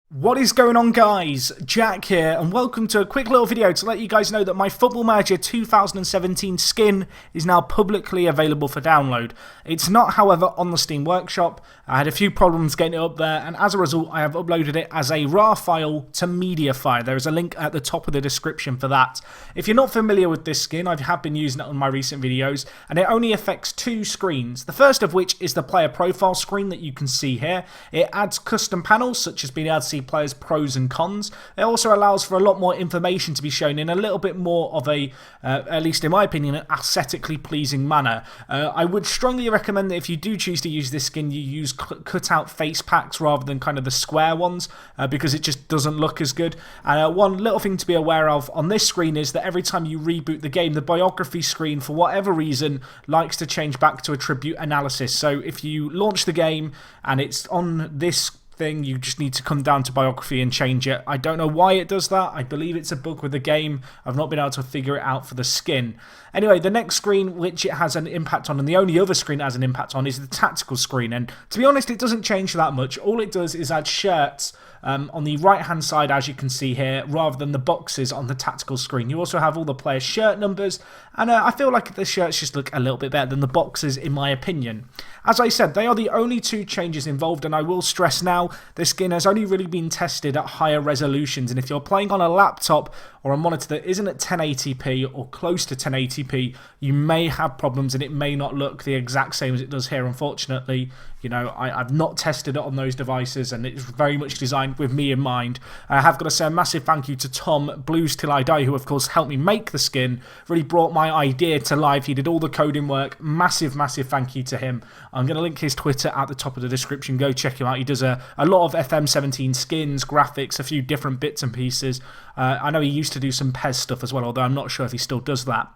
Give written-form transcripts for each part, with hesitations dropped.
What is going on, guys? Jack here, and welcome to a quick little video to let you guys know that my Football Manager 2017 skin is now publicly available for download. It's not, however, on the Steam Workshop. I had a few problems getting it up there, and as a result, I have uploaded it as a RAW file to Mediafire. There is a link at the top of the description for that. If you're not familiar with this skin, I have been using it on my recent videos, and it only affects two screens. The first of which is the player profile screen that you can see here. It adds custom panels, such as being able to see players' pros and cons. It also allows for a lot more information to be shown in a little bit more of a, at least in my opinion, an aesthetically pleasing manner. I would strongly recommend that if you do choose to use this skin, you use cut out face packs rather than kind of the square ones, because it just doesn't look as good. And one little thing to be aware of on this screen is that every time you reboot the game, the biography screen, for whatever reason, likes to change back to attribute analysis. So if you launch the game and it's on this thing, you just need to come down to biography and change it. I don't know why it does that. I believe it's a bug with the game. I've not been able to figure it out for the skin. Anyway, the next screen which it has an impact on, and the only other screen it has an impact on, is the tactical screen. And to be honest, it doesn't change that much. All it does is add shirts on the right hand side, as you can see here, rather than the boxes on the tactical screen. You also have all the players' shirt numbers, and I feel like the shirts just look a little bit better than the boxes in my opinion. As I said, they are the only two changes involved, and I will stress now, this skin has only really been tested at higher resolutions, and if you're playing on a laptop or a monitor that isn't at 1080p or close to 1080p, you may have problems and it may not look the exact same as it does here, unfortunately. You know, I've not tested it on those devices, and it's very much designed with me in mind. I have got to say a massive thank you to Tom, Blues Till I Die, who of course helped me make the skin, really brought my idea to life. He did all the coding work. Massive thank you to him. I'm going to link his Twitter at the top of the description. Go check him out. He does a lot of FM17 skins, graphics, a few different bits and pieces. I know he used to do some PES stuff as well, although I'm not sure if he still does that.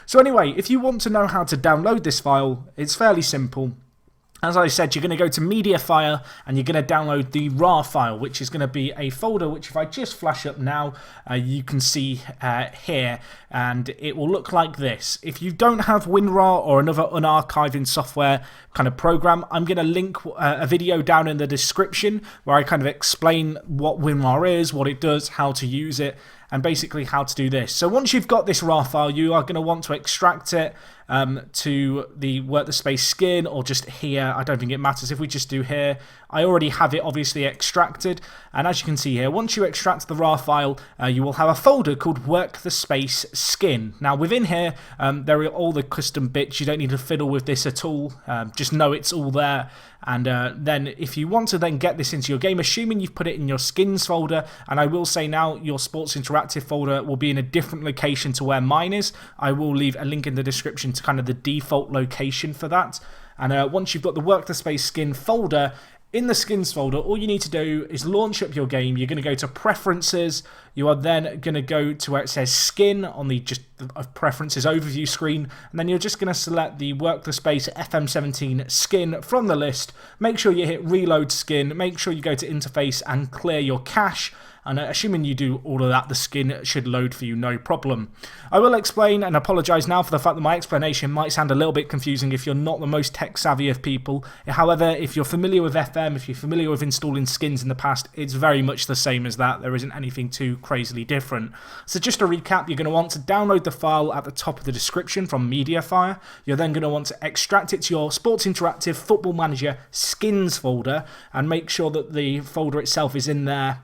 So anyway, if you want to know how to download this file, it's fairly simple. As I said, you're going to go to Mediafire and you're going to download the RAW file, which is going to be a folder which, if I just flash up now, you can see here, and it will look like this. If you don't have WinRAR or another unarchiving software kind of program, I'm going to link a video down in the description where I kind of explain what WinRAR is, what it does, how to use it, and basically how to do this. So once you've got this RAW file, you are going to want to extract it to the WorkTheSpace Skin, or just here. I don't think it matters if we just do here. I already have it obviously extracted, and as you can see here, once you extract the RAW file, you will have a folder called WorkTheSpace Skin. Now within here, there are all the custom bits. You don't need to fiddle with this at all. Just know it's all there. And then if you want to then get this into your game, assuming you've put it in your skins folder, and I will say now your Sports Interactive folder will be in a different location to where mine is. I will leave a link in the description to kind of the default location for that. And once you've got the WorkTheSpace Skin folder, in the skins folder, all you need to do is launch up your game. You're going to go to Preferences. You are then going to go to where it says Skin on the Preferences overview screen, and then you're just going to select the WorkTheSpace FM17 skin from the list. Make sure you hit Reload Skin. Make sure you go to Interface and clear your cache. And assuming you do all of that, the skin should load for you, no problem. I will explain and apologise now for the fact that my explanation might sound a little bit confusing if you're not the most tech savvy of people. However, if you're familiar with FM, if you're familiar with installing skins in the past, it's very much the same as that. There isn't anything too crazily different. So just to recap, you're going to want to download the file at the top of the description from Mediafire. You're then going to want to extract it to your Sports Interactive Football Manager skins folder, and make sure that the folder itself is in there.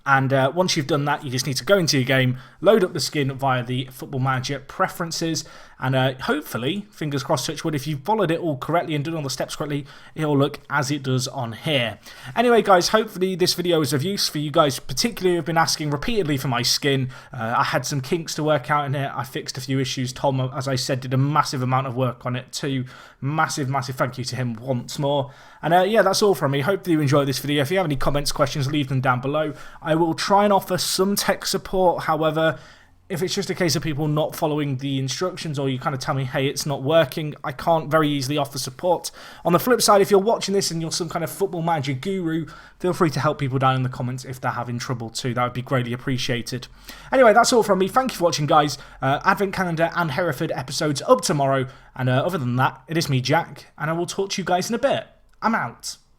And once you've done that, you just need to go into your game, load up the skin via the Football Manager preferences, and hopefully, fingers crossed, touch wood, if you've followed it all correctly and done all the steps correctly, it'll look as it does on here. Anyway, guys, hopefully this video is of use for you guys, particularly who have been asking repeatedly for my skin. I had some kinks to work out in it. I fixed a few issues. Tom, as I said, did a massive amount of work on it too. Massive thank you to him once more. And yeah, that's all from me. Hopefully you enjoyed this video. If you have any comments, questions, leave them down below. I will try and offer some tech support. However, if it's just a case of people not following the instructions, or you kind of tell me, hey, it's not working, I can't very easily offer support. On the flip side, if you're watching this and you're some kind of Football Manager guru, feel free to help people down in the comments if they're having trouble too. That would be greatly appreciated. Anyway, that's all from me. Thank you for watching, guys. Advent Calendar and Hereford episodes up tomorrow. And other than that, it is me, Jack, and I will talk to you guys in a bit. I'm out.